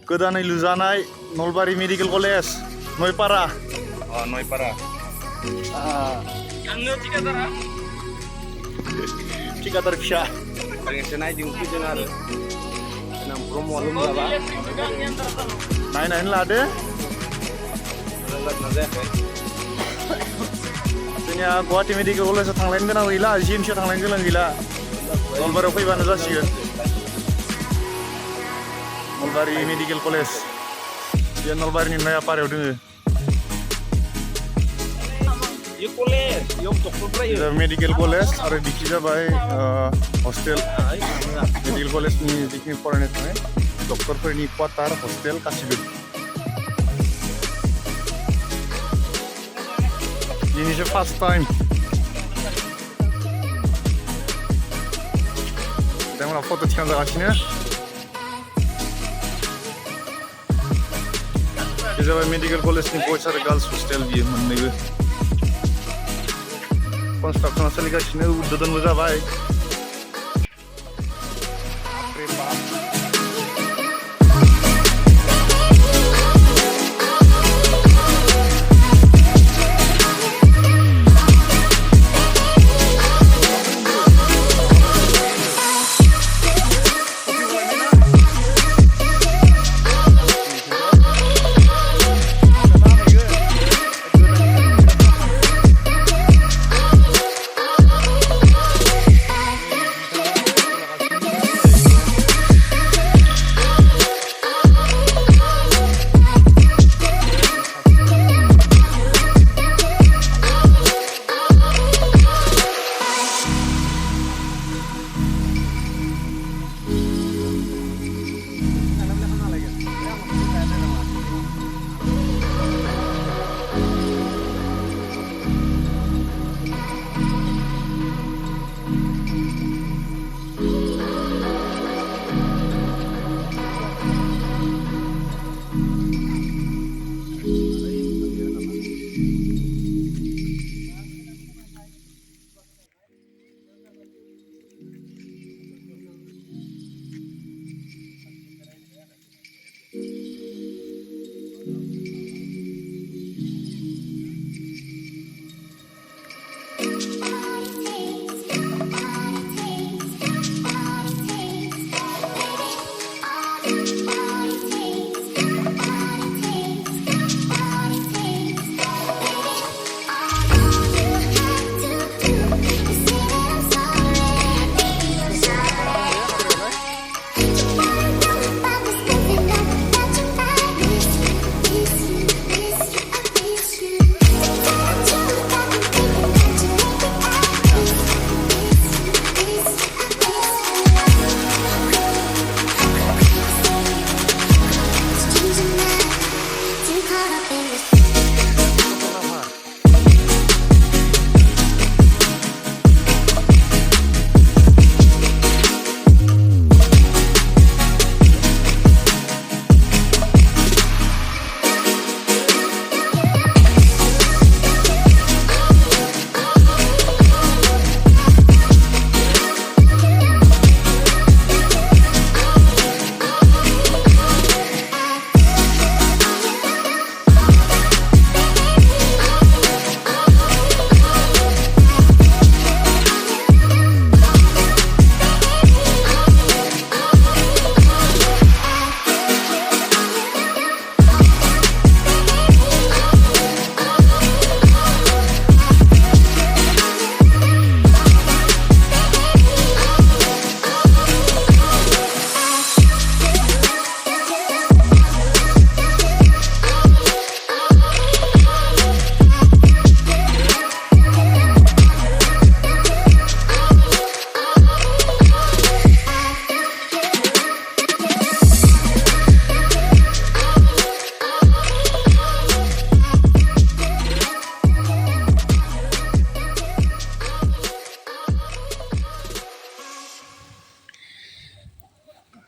Godaनै लुजानाय Nalbari medical college नयपारा नयपारा आंनो थिकादारा थिकादार फिसा ओरैनोसो नायदिं फैदों आरो नाम ब्रह्म लोमजाबा नायनानै लादो लोमजादोंना जायाखै जोंनिया गुवाहाटि मेडिकेल कलेजाव थांलायनो गोनां गैला GMCH आव थांलायनो गोनां गैला नलबारियाव फैबानो जासिगोन नलबारि मेडिकेल कलेज बे नलबारिनि नयापारायाव दोङो ये कलेज याव डक्टर फरायो मेडिकेल कलेज आरो बिखि जाबाय हस्टेल मेडिकेल कलेजनि जिखिनि फरायनो थाङो डक्टरफोरनि क्वार्टार हस्टेल गासिबो दिनैसो फार्स्ट टाइम बिथांमोनहा फट' थिखां जागासिनो बे जाबाय मेडिकेल कलेजनि बयस आरो गार्लस हस्टेल बियो मोननैबो कनस्ट्राक्शना सोलिगासिनो उद्बोधनबो जाबाय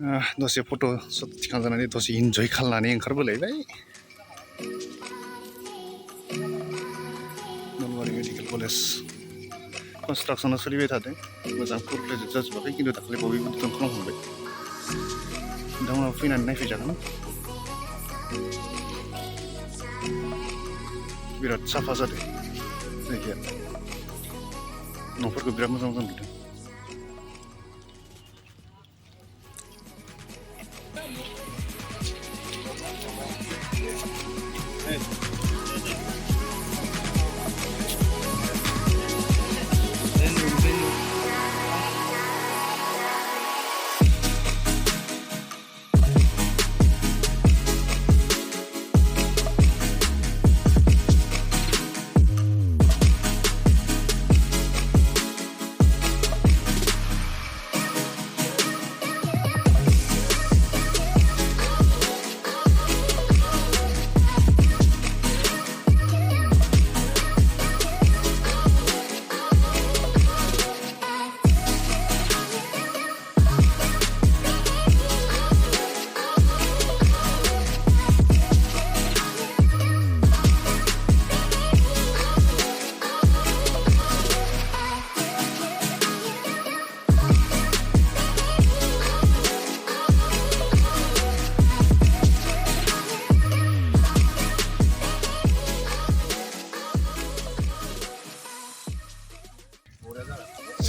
दसे फट' थिखांजानानै दसे इन्जय खालामनानै ओंखारबोलायबाय नलबारि मेडिकेल कलेज कनस्ट्राक्सना सोलिबाय थादों मोजां फुल प्लेजेट जाजोबाखै खिन्थु दाखालि बयबो उद्घाटन खालामखांबाय नोंथांमोनहा फैनानै नायफैजागोन बिराद साफा जादों जायगाया न'फोरखौ बिराद मोजां मोजां नुदों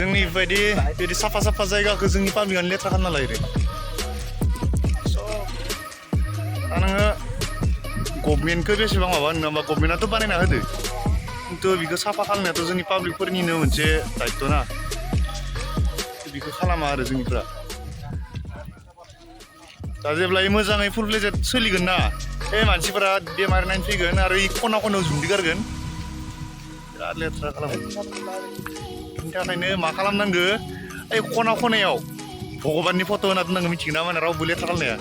जोंनि बिदि साफा साफा जायगाखौ जोंनि पाब्लिकआनो लेथ्रा खालामना लायो दा नोङो गभर्नमेन्टखौ बेसेबां माबा होनो होमबा गभर्नमेन्टआथ' बानायना होदो खिन्थु बेखौ साफा खालामनायाथ' जोंनि पाब्लिकफोरनिनो मोनसे दायित्व ना बेखौ खालामा आरो जोंनिफ्रा दा जेब्ला मोजाङै फुल प्लेजेट सोलिगोन ना बे मानसिफोरा बेमार नायनो फैगोन आरो खना खनायाव जुन्दै गारगोन बिराद लेथ्रा खालामो बेनि थाखायनो मा खालामनांगौ खना खनायाव भगबाननि फट' होना दोननांगौ मिथिगोन ना माने रावबो लेथ्रा खालामनाया